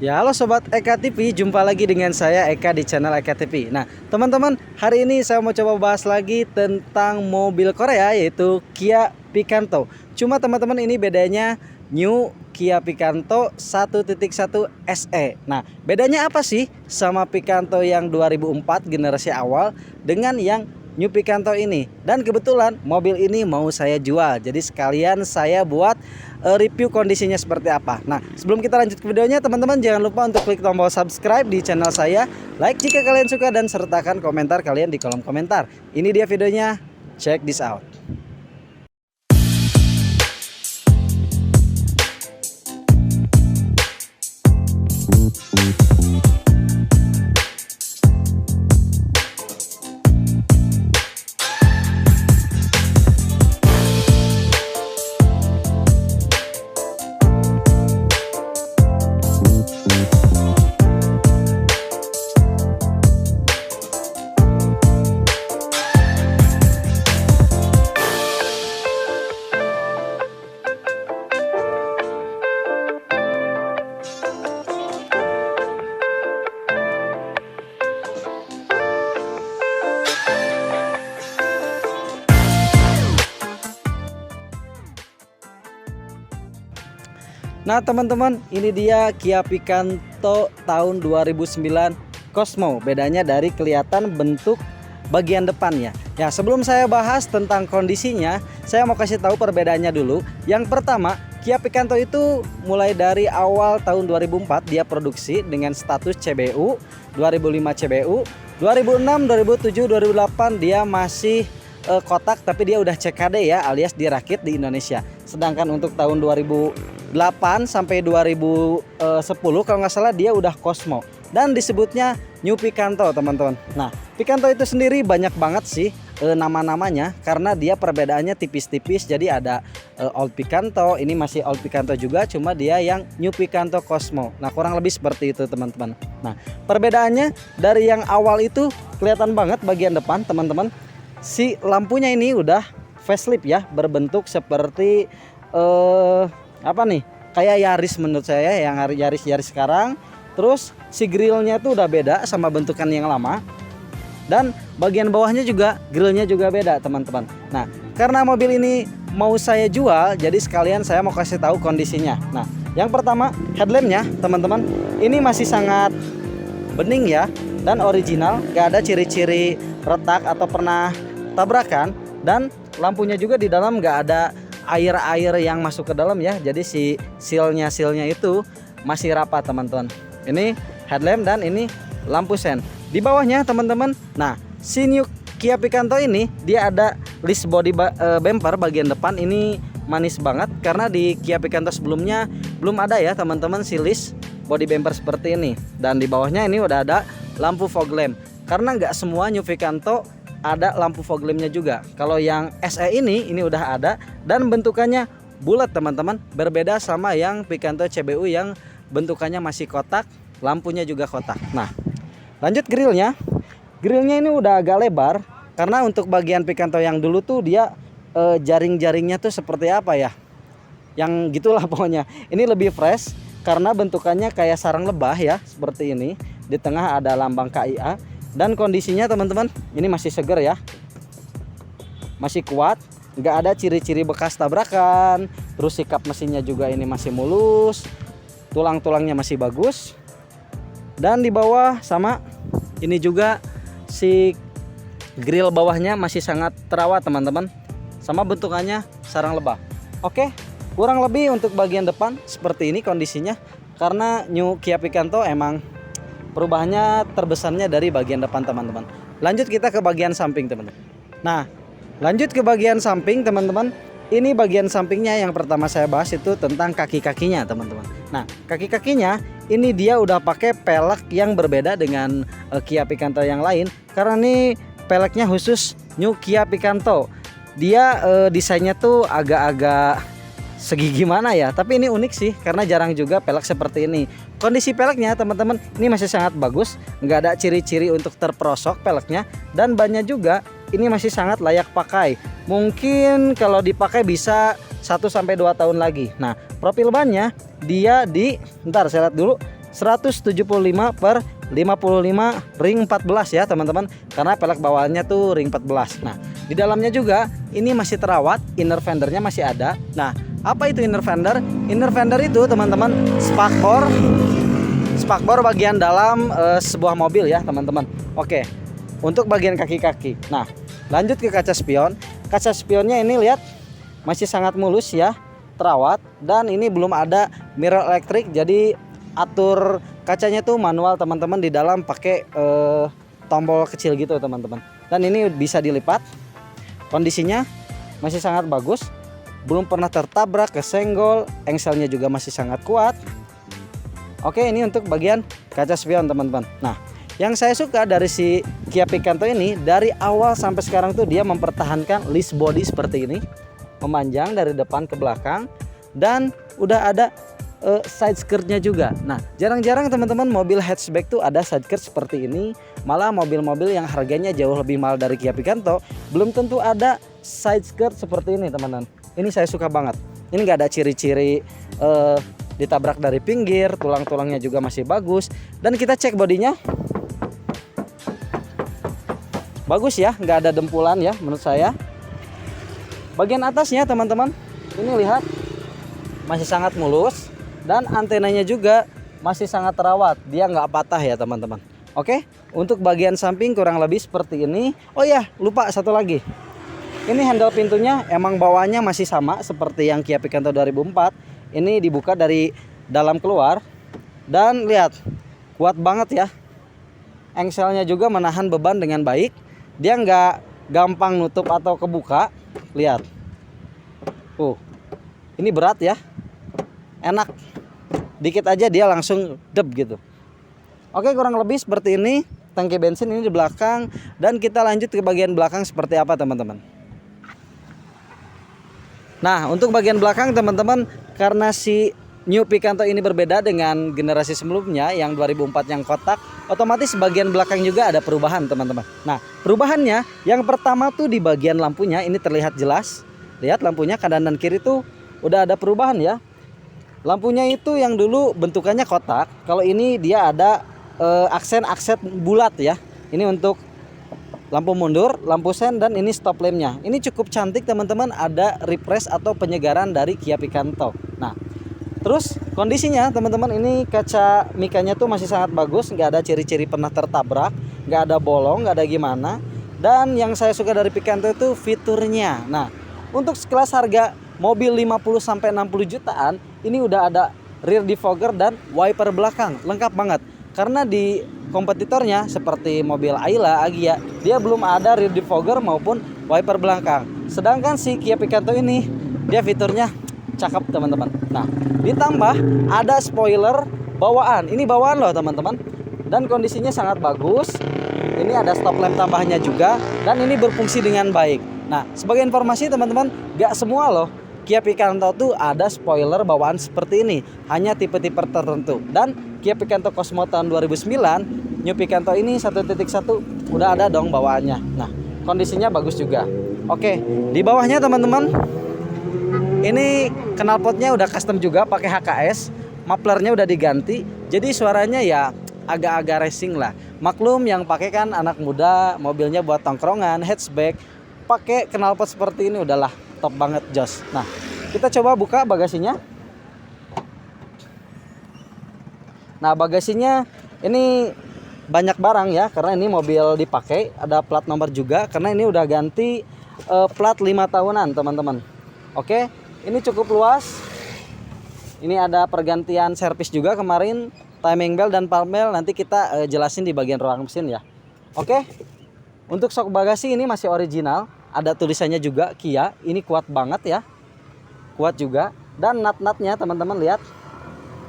Ya, halo Sobat Eka TV, jumpa lagi dengan saya Eka di channel Eka TV. Nah, teman-teman, hari ini saya mau coba bahas lagi tentang mobil Korea, yaitu Kia Picanto. Cuma teman-teman, ini bedanya New Kia Picanto 1.1 SE. Nah, bedanya apa sih sama Picanto yang 2004 generasi awal dengan yang New Picanto ini? Dan kebetulan mobil ini mau saya jual, jadi sekalian saya buat review kondisinya seperti apa. Nah, sebelum kita lanjut ke videonya, teman-teman jangan lupa untuk klik tombol subscribe di channel saya, like jika kalian suka, dan sertakan komentar kalian di kolom komentar. Ini dia videonya, check this out. Nah teman-teman, ini dia Kia Picanto tahun 2009 Cosmo. Bedanya dari kelihatan bentuk bagian depannya. Ya, sebelum saya bahas tentang kondisinya, saya mau kasih tahu perbedaannya dulu. Yang pertama, Kia Picanto itu mulai dari awal tahun 2004 dia produksi dengan status CBU, 2005 CBU, 2006, 2007, 2008 dia masih kotak, tapi dia udah CKD ya, alias dirakit di Indonesia. Sedangkan untuk tahun 2008 sampai 2010 kalau nggak salah dia udah Cosmo dan disebutnya New Picanto, teman-teman. Nah, Picanto itu sendiri banyak banget sih nama-namanya karena dia perbedaannya tipis-tipis. Jadi ada Old Picanto, ini masih Old Picanto juga, cuma dia yang New Picanto Cosmo. Nah, kurang lebih seperti itu, teman-teman. Nah, perbedaannya dari yang awal itu kelihatan banget bagian depan, teman-teman. Si lampunya ini udah facelift ya, berbentuk seperti apa nih, kayak Yaris menurut saya, yang Yaris sekarang. Terus si grillnya tuh udah beda sama bentukan yang lama, dan bagian bawahnya juga grillnya juga beda, teman-teman. Nah, karena mobil ini mau saya jual, jadi sekalian saya mau kasih tahu kondisinya. Nah, yang pertama headlampnya, teman-teman, ini masih sangat bening ya, dan original, gak ada ciri-ciri retak atau pernah tabrakan. Dan lampunya juga di dalam gak ada air-air yang masuk ke dalam ya, jadi si sealnya itu masih rapat, teman-teman. Ini headlamp dan ini lampu sen di bawahnya, teman-teman. Nah, si New Kia Picanto ini dia ada list body bumper bagian depan. Ini manis banget karena di Kia Picanto sebelumnya belum ada ya, teman-teman, si list body bumper seperti ini. Dan di bawahnya ini udah ada lampu fog lamp, karena nggak semua New Picanto ada lampu fog lampnya juga. Kalau yang SE ini udah ada dan bentukannya bulat, teman-teman, berbeda sama yang Picanto CBU yang bentukannya masih kotak, lampunya juga kotak. Nah, lanjut grillnya. Grillnya ini udah agak lebar karena untuk bagian Picanto yang dulu tuh dia jaring-jaringnya tuh seperti apa ya, yang gitulah pokoknya. Ini lebih fresh karena bentukannya kayak sarang lebah ya, seperti ini. Di tengah ada lambang KIA. Dan kondisinya, teman-teman, ini masih seger ya, masih kuat, nggak ada ciri-ciri bekas tabrakan. Terus sikap mesinnya juga ini masih mulus, tulang-tulangnya masih bagus. Dan di bawah sama, ini juga si grill bawahnya masih sangat terawat, teman-teman, sama bentukannya sarang lebah. Oke, kurang lebih untuk bagian depan seperti ini kondisinya, karena New Kia Picanto emang perubahannya terbesarnya dari bagian depan, teman-teman. Lanjut kita ke bagian samping, teman-teman. Nah, lanjut ke bagian samping, teman-teman. Ini bagian sampingnya yang pertama saya bahas itu tentang kaki-kakinya, teman-teman. Nah, kaki-kakinya ini dia udah pakai pelek yang berbeda dengan Kia Picanto yang lain, karena ini peleknya khusus New Kia Picanto. Dia desainnya tuh agak-agak segi gimana ya, tapi ini unik sih karena jarang juga pelek seperti ini. Kondisi peleknya, teman-teman, ini masih sangat bagus, nggak ada ciri-ciri untuk terperosok peleknya, dan bannya juga ini masih sangat layak pakai. Mungkin kalau dipakai bisa 1-2 tahun lagi. Nah, profil bannya dia di, ntar saya lihat dulu, 175/55 ring 14 ya teman-teman, karena pelek bawaannya tuh ring 14. Nah di dalamnya juga ini masih terawat, inner fendernya masih ada. Nah apa itu inner fender? Inner fender itu teman-teman spakbor bagian dalam sebuah mobil ya teman-teman. Oke, untuk bagian kaki-kaki. Nah lanjut ke kaca spion. Kaca spionnya ini lihat masih sangat mulus ya, terawat, dan ini belum ada mirror elektrik, jadi atur kacanya tuh manual teman-teman, di dalam pakai tombol kecil gitu teman-teman. Dan ini bisa dilipat. Kondisinya masih sangat bagus, belum pernah tertabrak, kesenggol, engselnya juga masih sangat kuat. Oke, ini untuk bagian kaca spion teman-teman. Nah yang saya suka dari si Kia Picanto ini, dari awal sampai sekarang tuh dia mempertahankan list body seperti ini, memanjang dari depan ke belakang, dan udah ada side skirtnya juga. Nah jarang-jarang teman-teman mobil hatchback tuh ada side skirt seperti ini. Malah mobil-mobil yang harganya jauh lebih mahal dari Kia Picanto belum tentu ada side skirt seperti ini teman-teman. Ini saya suka banget. Ini nggak ada ciri-ciri ditabrak dari pinggir, tulang-tulangnya juga masih bagus. Dan kita cek bodinya, bagus ya, nggak ada dempulan ya menurut saya. Bagian atasnya teman-teman, ini lihat masih sangat mulus, dan antenanya juga masih sangat terawat, dia nggak patah ya teman-teman. Oke, untuk bagian samping kurang lebih seperti ini. Oh ya, lupa satu lagi. Ini handle pintunya emang bawaannya masih sama seperti yang Kia Picanto 2004. Ini dibuka dari dalam keluar, dan lihat kuat banget ya. Engselnya juga menahan beban dengan baik. Dia nggak gampang nutup atau kebuka. Lihat, ini berat ya, enak, dikit aja dia langsung deb gitu. Oke, kurang lebih seperti ini tangki bensin ini di belakang. Dan kita lanjut ke bagian belakang seperti apa teman-teman. Nah untuk bagian belakang teman-teman, karena si New Picanto ini berbeda dengan generasi sebelumnya yang 2004 yang kotak, otomatis bagian belakang juga ada perubahan teman-teman. Nah perubahannya yang pertama tuh di bagian lampunya, ini terlihat jelas. Lihat lampunya kanan dan kiri tuh udah ada perubahan ya. Lampunya itu yang dulu bentukannya kotak, kalau ini dia ada aksen-aksen bulat ya. Ini untuk lampu mundur, lampu sen, dan ini stop lampnya. Ini cukup cantik teman-teman, ada refresh atau penyegaran dari Kia Picanto. Nah terus kondisinya teman-teman, ini kaca mikanya tuh masih sangat bagus, nggak ada ciri-ciri pernah tertabrak, nggak ada bolong, nggak ada gimana. Dan yang saya suka dari Picanto itu fiturnya. Nah untuk sekelas harga mobil 50-60 jutaan, ini udah ada rear defogger dan wiper belakang, lengkap banget. Karena di kompetitornya seperti mobil Ayla, Agya, dia belum ada rear defogger maupun wiper belakang. Sedangkan si Kia Picanto ini dia fiturnya cakep teman-teman. Nah ditambah ada spoiler bawaan, ini bawaan loh teman-teman, dan kondisinya sangat bagus. Ini ada stop lamp tambahnya juga, dan ini berfungsi dengan baik. Nah sebagai informasi teman-teman, gak semua loh Kia Picanto tuh ada spoiler bawaan seperti ini, hanya tipe-tipe tertentu. Dan Kia Picanto Cosmo tahun 2009, New Picanto ini 1.1 udah ada dong bawaannya. Nah kondisinya bagus juga. Oke, di bawahnya teman-teman, ini knalpotnya udah custom juga pakai HKS, mufflernya udah diganti, jadi suaranya ya agak-agak racing lah. Maklum yang pakai kan anak muda, mobilnya buat tongkrongan, hatchback, pakai knalpot seperti ini udahlah top banget, jos. Nah kita coba buka bagasinya. Nah bagasinya ini banyak barang ya, karena ini mobil dipakai, ada plat nomor juga, karena ini udah ganti plat 5 tahunan teman-teman. Oke, ini cukup luas. Ini ada pergantian servis juga kemarin, timing belt dan palm belt, nanti kita jelasin di bagian ruang mesin ya. Oke, untuk sok bagasi ini masih original, ada tulisannya juga Kia, ini kuat banget ya, kuat juga. Dan nut-nutnya teman-teman lihat,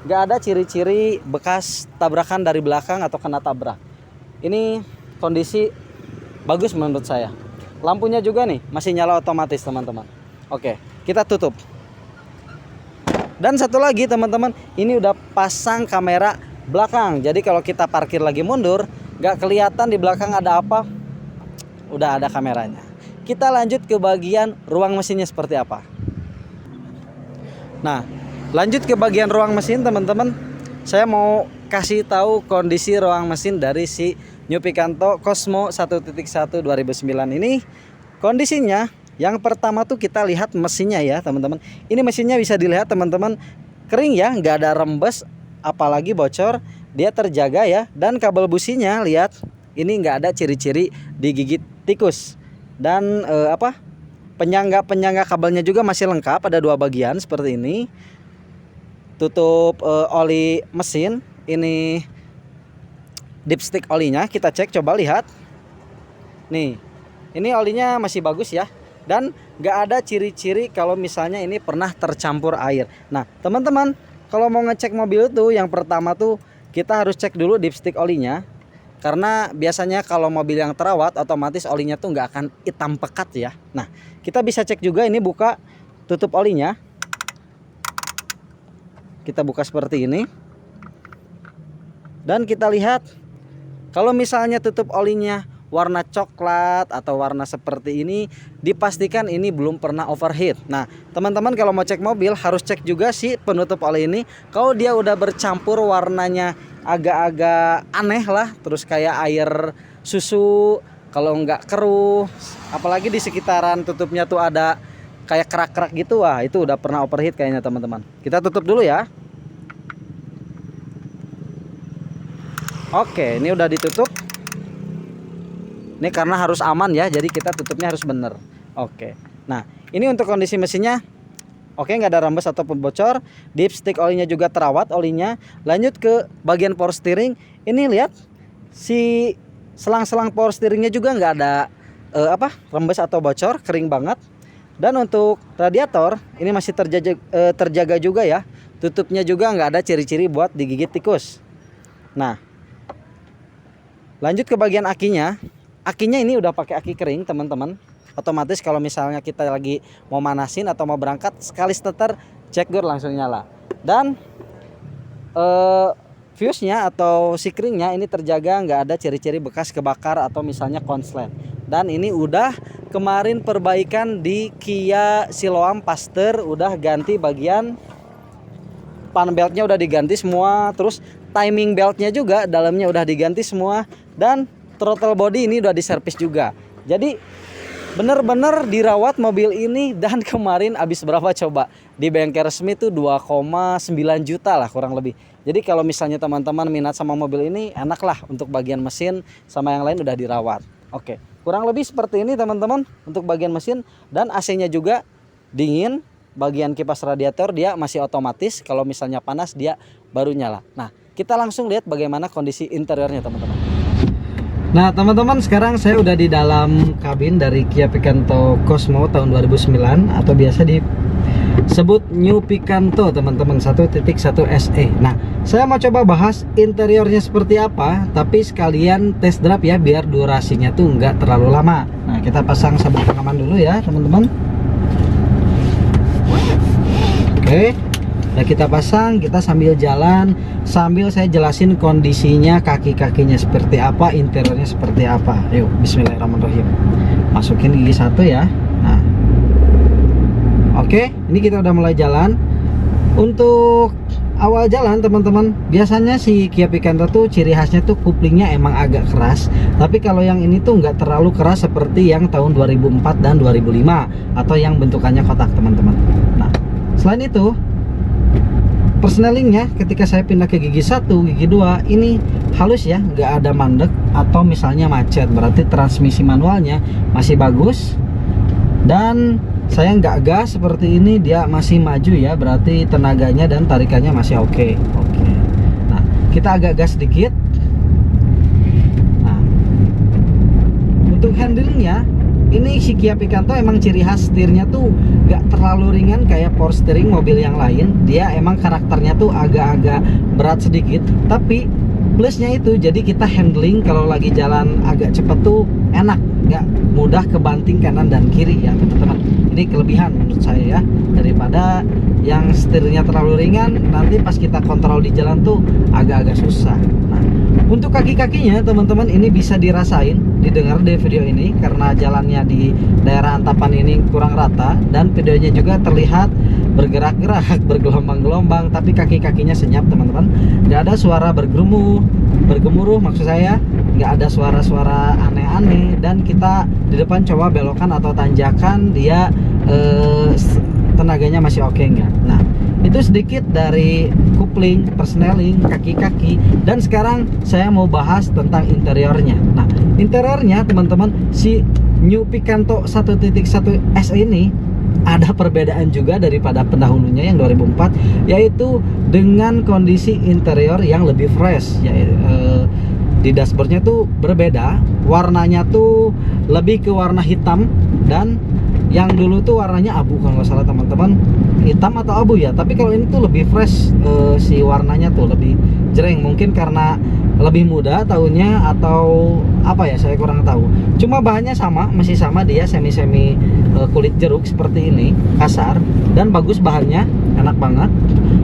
gak ada ciri-ciri bekas tabrakan dari belakang atau kena tabrak. Ini kondisi bagus menurut saya. Lampunya juga nih masih nyala otomatis teman-teman. Oke, kita tutup. Dan satu lagi teman-teman, ini udah pasang kamera belakang. Jadi kalau kita parkir lagi mundur, gak kelihatan di belakang ada apa, udah ada kameranya. Kita lanjut ke bagian ruang mesinnya seperti apa. Nah lanjut ke bagian ruang mesin teman-teman, saya mau kasih tahu kondisi ruang mesin dari si New Picanto Cosmo 1.1 2009 ini. Kondisinya yang pertama tuh kita lihat mesinnya ya teman-teman. Ini mesinnya bisa dilihat teman-teman, kering ya, nggak ada rembes apalagi bocor, dia terjaga ya. Dan kabel businya lihat, ini nggak ada ciri-ciri digigit tikus. Dan penyangga kabelnya juga masih lengkap, ada 2 bagian seperti ini. Tutup oli mesin, ini dipstick olinya kita cek, coba lihat nih, ini olinya masih bagus ya, dan nggak ada ciri-ciri kalau misalnya ini pernah tercampur air. Nah teman-teman, kalau mau ngecek mobil tuh yang pertama tuh kita harus cek dulu dipstick olinya, karena biasanya kalau mobil yang terawat otomatis olinya tuh nggak akan hitam pekat ya. Nah kita bisa cek juga, ini buka tutup olinya, kita buka seperti ini, dan kita lihat kalau misalnya tutup olinya warna coklat atau warna seperti ini, dipastikan ini belum pernah overheat. Nah teman-teman, kalau mau cek mobil harus cek juga si penutup oli ini. Kalau dia udah bercampur warnanya agak-agak aneh lah, terus kayak air susu, kalau nggak keruh, apalagi di sekitaran tutupnya tuh ada kayak kerak-kerak gitu, wah itu udah pernah overheat kayaknya teman-teman. Kita tutup dulu ya. Oke, ini udah ditutup. Ini karena harus aman ya, jadi kita tutupnya harus bener. Oke, nah ini untuk kondisi mesinnya oke, nggak ada rembes ataupun bocor. Dipstick olinya juga terawat olinya. Lanjut ke bagian power steering, ini lihat si selang-selang power steeringnya juga nggak ada rembes atau bocor, kering banget. Dan untuk radiator ini masih terjaga juga ya, tutupnya juga nggak ada ciri-ciri buat digigit tikus. Nah lanjut ke bagian akinya. Akinya ini udah pakai aki kering teman-teman. Otomatis kalau misalnya kita lagi mau manasin atau mau berangkat, sekali starter cek gur langsung nyala. Dan fuse-nya atau sikringnya ini terjaga, nggak ada ciri-ciri bekas kebakar atau misalnya konslet. Dan ini udah kemarin perbaikan di Kia Siloam Paster, udah ganti bagian pan beltnya udah diganti semua, terus timing beltnya juga dalamnya udah diganti semua, dan throttle body ini udah diservis juga. Jadi bener-bener dirawat mobil ini. Dan kemarin habis berapa coba di bengkel resmi tuh 2,9 juta lah kurang lebih. Jadi kalau misalnya teman-teman minat sama mobil ini, enak lah untuk bagian mesin sama yang lain udah dirawat. Oke, kurang lebih seperti ini teman-teman untuk bagian mesin. Dan AC-nya juga dingin. Bagian kipas radiator dia masih otomatis, kalau misalnya panas dia baru nyala. Nah kita langsung lihat bagaimana kondisi interiornya teman-teman. Nah teman-teman, sekarang saya udah di dalam kabin dari Kia Picanto Cosmo tahun 2009 atau biasa disebut New Picanto teman-teman 1.1 SE. Nah saya mau coba bahas interiornya seperti apa, tapi sekalian test drive ya, biar durasinya tuh nggak terlalu lama. Nah kita pasang sabuk pengaman dulu ya teman-teman. Oke, nah kita pasang, kita sambil jalan, sambil saya jelasin kondisinya, kaki-kakinya seperti apa, interiornya seperti apa. Yuk, bismillahirrahmanirrahim. Masukin gigi 1 ya. Nah, oke, ini kita udah mulai jalan. Untuk awal jalan teman-teman, biasanya si Kia Picanto tuh ciri khasnya tuh kuplingnya emang agak keras. Tapi kalau yang ini tuh nggak terlalu keras seperti yang tahun 2004 dan 2005 atau yang bentukannya kotak teman-teman. Nah, selain itu persnelingnya ketika saya pindah ke gigi 1, gigi 2 ini halus ya, nggak ada mandek atau misalnya macet, berarti transmisi manualnya masih bagus. Dan saya nggak gas seperti ini, dia masih maju ya, berarti tenaganya dan tarikannya masih oke. Nah kita agak gas sedikit. Nah untuk handlingnya, ini si Kia Picanto emang ciri khas setirnya tuh gak terlalu ringan kayak power steering mobil yang lain. Dia emang karakternya tuh agak-agak berat sedikit, tapi plusnya itu jadi kita handling kalau lagi jalan agak cepet tuh enak nggak mudah kebanting kanan dan kiri ya teman-teman. Ini kelebihan menurut saya ya, daripada yang setirnya terlalu ringan, nanti pas kita kontrol di jalan tuh agak-agak susah. Nah, untuk kaki-kakinya teman-teman ini bisa dirasain, didengar di video ini karena jalannya di daerah Antapan ini kurang rata, dan videonya juga terlihat bergerak-gerak, bergelombang-gelombang, tapi kaki-kakinya senyap teman-teman. Nggak ada suara bergemuruh maksud saya, nggak ada suara-suara aneh-aneh. Dan kita di depan coba belokan atau tanjakan, dia tenaganya masih oke nggak. Nah, itu sedikit dari coupling, persneling, kaki-kaki. Dan sekarang saya mau bahas tentang interiornya. Nah, interiornya teman-teman, si New Picanto 1.1 S ini ada perbedaan juga daripada pendahulunya yang 2004, yaitu dengan kondisi interior yang lebih fresh ya. Di dashboardnya tuh berbeda, warnanya tuh lebih ke warna hitam, dan yang dulu tuh warnanya abu kalau nggak salah teman-teman, hitam atau abu ya. Tapi kalau ini tuh lebih fresh, si warnanya tuh lebih jreng, mungkin karena lebih muda tahunnya atau apa ya, saya kurang tahu. Cuma bahannya sama, masih sama, dia semi-semi kulit jeruk seperti ini, kasar dan bagus bahannya, enak banget.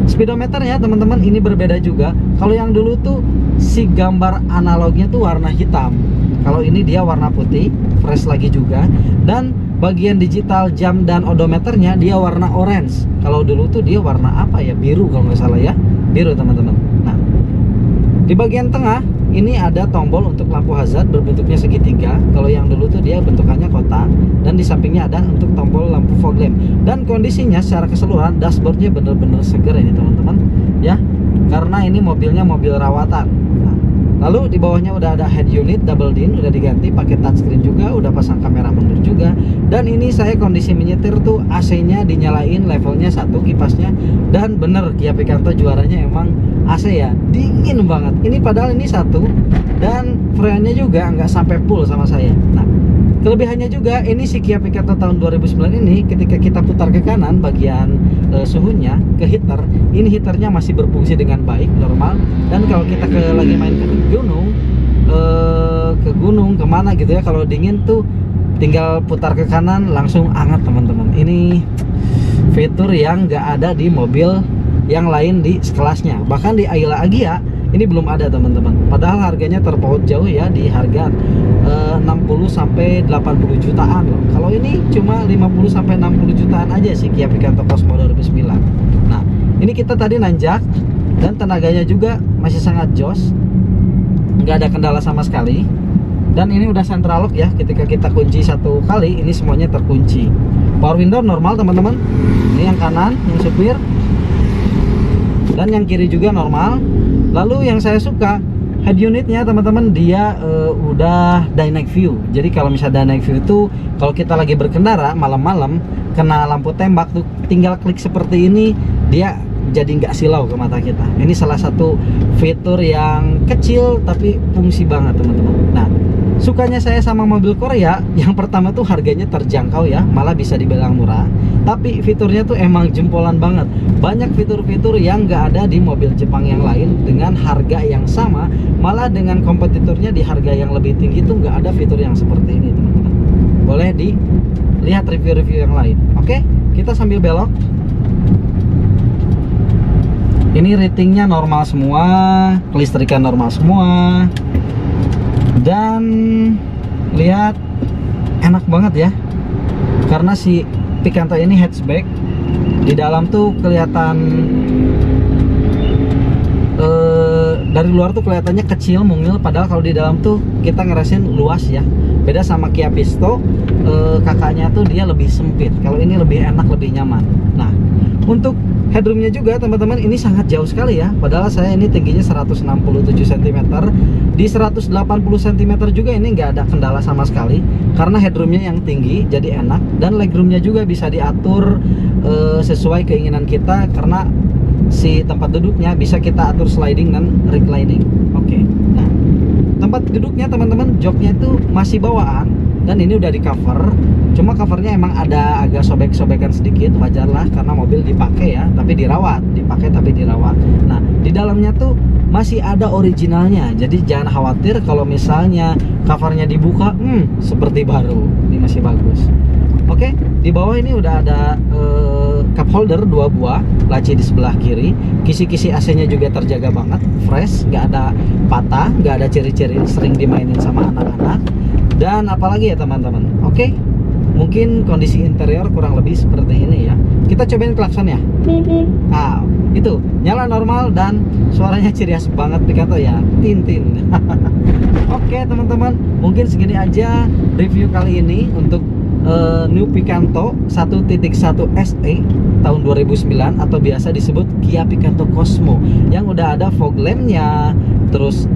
Speedometernya teman-teman ini berbeda juga. Kalau yang dulu tuh si gambar analognya tuh warna hitam, kalau ini dia warna putih, fresh lagi juga. Dan bagian digital jam dan odometernya dia warna orange. Kalau dulu tuh dia warna apa ya, biru kalau nggak salah ya, biru teman-teman. Nah, di bagian tengah ini ada tombol untuk lampu hazard berbentuknya segitiga. Kalau yang dulu tuh dia bentukannya kotak, dan di sampingnya ada untuk tombol lampu fog lamp. Dan kondisinya secara keseluruhan dashboardnya bener-bener seger ini teman-teman ya, karena ini mobilnya mobil rawatan. Nah, lalu di bawahnya udah ada head unit double din, udah diganti pakai touchscreen juga, udah pasang kamera mundur juga. Dan ini saya kondisi menyetir tuh AC-nya dinyalain, levelnya 1 kipasnya. Dan bener Kia Picanto juaranya emang AC ya, dingin banget. Ini padahal ini 1, dan freonnya juga nggak sampai full sama saya. Nah, kelebihannya juga ini si Kia Picanto tahun 2009 ini, ketika kita putar ke kanan bagian suhunya ke heater, ini heaternya masih berfungsi dengan baik, normal. Dan kalau kita lagi main ke gunung kemana gitu ya, kalau dingin tuh tinggal putar ke kanan langsung hangat teman-teman. Ini fitur yang nggak ada di mobil yang lain di sekelasnya, bahkan di Ayla Agya ini belum ada teman-teman. Padahal harganya terpaut jauh ya, di harga 60 sampai 80 jutaan loh. Kalau ini cuma 50 sampai 60 jutaan aja sih Kia Picanto Cosmo 2009. Nah, ini kita tadi nanjak dan tenaganya juga masih sangat jos, nggak ada kendala sama sekali. Dan ini udah central lock ya, ketika kita kunci 1 kali ini semuanya terkunci. Power window normal teman-teman. Ini yang kanan yang supir, dan yang kiri juga normal. Lalu yang saya suka head unitnya teman-teman, dia udah dynamic view. Jadi kalau misalnya dynamic view itu kalau kita lagi berkendara malam-malam kena lampu tembak tuh, tinggal klik seperti ini, dia jadi nggak silau ke mata kita. Ini salah satu fitur yang kecil tapi fungsi banget teman-teman. Nah, sukanya saya sama mobil Korea, yang pertama tuh harganya terjangkau ya, malah bisa dibilang murah. Tapi fiturnya tuh emang jempolan banget. Banyak fitur-fitur yang nggak ada di mobil Jepang yang lain dengan harga yang sama, malah dengan kompetitornya di harga yang lebih tinggi tuh nggak ada fitur yang seperti ini teman-teman. Boleh dilihat review-review yang lain. Oke, kita sambil belok. Ini ratingnya normal semua, kelistrikan normal semua, dan lihat enak banget ya, karena si Picanto ini hatchback. Di dalam tuh kelihatan dari luar tuh kelihatannya kecil mungil, padahal kalau di dalam tuh kita ngerasain luas ya. Beda sama Kia Pisto, kakaknya tuh dia lebih sempit. Kalau ini lebih enak, lebih nyaman. Nah, untuk headroomnya juga teman-teman ini sangat jauh sekali ya. Padahal saya ini tingginya 167 cm. Di 180 cm juga ini nggak ada kendala sama sekali, karena headroomnya yang tinggi jadi enak. Dan legroomnya juga bisa diatur sesuai keinginan kita, karena si tempat duduknya bisa kita atur sliding dan reclining. Oke. Nah, tempat duduknya teman-teman, joknya itu masih bawaan, dan ini udah di cover. Cuma covernya emang ada agak sobek-sobekan sedikit, wajar lah karena mobil dipakai ya, tapi dirawat, dipakai tapi dirawat. Nah, di dalamnya tuh masih ada originalnya. Jadi jangan khawatir kalau misalnya covernya dibuka, seperti baru. Ini masih bagus. Oke, di bawah ini udah ada cup holder 2 buah, laci di sebelah kiri. Kisi-kisi AC-nya juga terjaga banget, fresh, nggak ada patah, nggak ada ciri-ciri sering dimainin sama anak-anak. Dan apalagi ya teman-teman. Oke, mungkin kondisi interior kurang lebih seperti ini ya. Kita cobain klaksonnya. Ah, itu nyala normal dan suaranya ciri khas banget Picanto ya, Tintin. Oke teman-teman, mungkin segini aja review kali ini untuk New Picanto 1.1 SE tahun 2009 atau biasa disebut Kia Picanto Cosmo yang udah ada fog lamp-nya, terus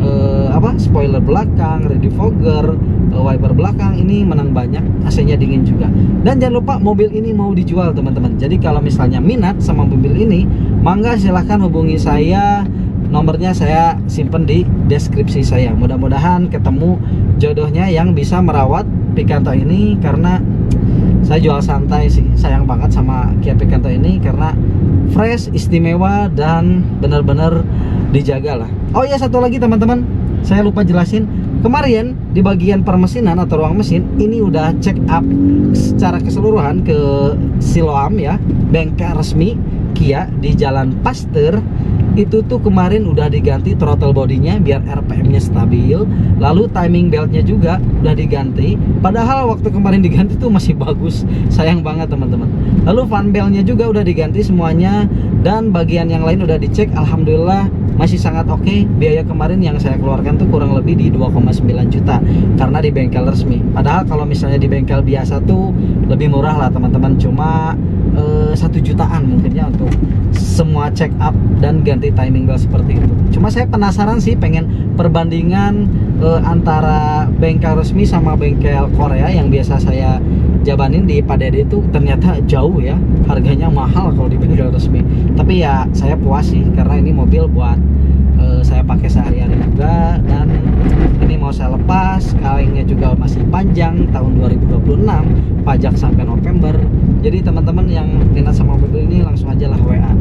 spoiler belakang, rear defogger, wiper belakang ini menang banyak, AC-nya dingin juga. Dan jangan lupa mobil ini mau dijual teman-teman. Jadi kalau misalnya minat sama mobil ini, mangga silahkan hubungi saya. Nomornya saya simpen di deskripsi saya. Mudah-mudahan ketemu jodohnya yang bisa merawat Picanto ini, karena saya jual santai sih. Sayang banget sama Kia Picanto ini karena fresh, istimewa, dan benar-benar dijaga lah. Oh ya, satu lagi teman-teman, saya lupa jelasin. Kemarin di bagian permesinan atau ruang mesin ini udah check up secara keseluruhan ke Siloam ya, bengkel resmi Kia di Jalan Pasteur. Itu tuh kemarin udah diganti throttle bodinya biar RPM-nya stabil, lalu timing beltnya juga udah diganti. Padahal waktu kemarin diganti tuh masih bagus, sayang banget teman-teman. Lalu fan beltnya juga udah diganti semuanya, dan bagian yang lain udah dicek, alhamdulillah masih sangat oke. Biaya kemarin yang saya keluarkan tuh kurang lebih di 2,9 juta karena di bengkel resmi. Padahal kalau misalnya di bengkel biasa tuh lebih murah lah teman-teman, cuma 1 jutaan mungkinnya untuk semua check up dan ganti timing belt seperti itu. Cuma saya penasaran sih, pengen perbandingan antara bengkel resmi sama bengkel Korea yang biasa saya jabanin di Padede itu, ternyata jauh ya, harganya mahal kalau di bengkel resmi. Tapi ya saya puas sih karena ini mobil buat saya pakai sehari-hari juga, dan ini mau saya lepas, kalengnya juga masih panjang tahun 2026, pajak sampai November. Jadi teman-teman yang minat sama mobil ini langsung aja lah WA.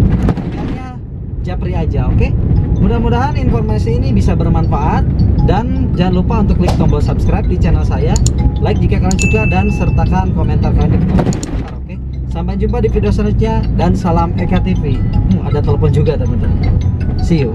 Pokoknya japri aja, oke? Mudah-mudahan informasi ini bisa bermanfaat, dan jangan lupa untuk klik tombol subscribe di channel saya, like jika kalian suka, dan sertakan komentar kalian di kolom komentar, oke? Sampai jumpa di video selanjutnya, dan salam Eka TV. Ada telepon juga teman-teman. See you.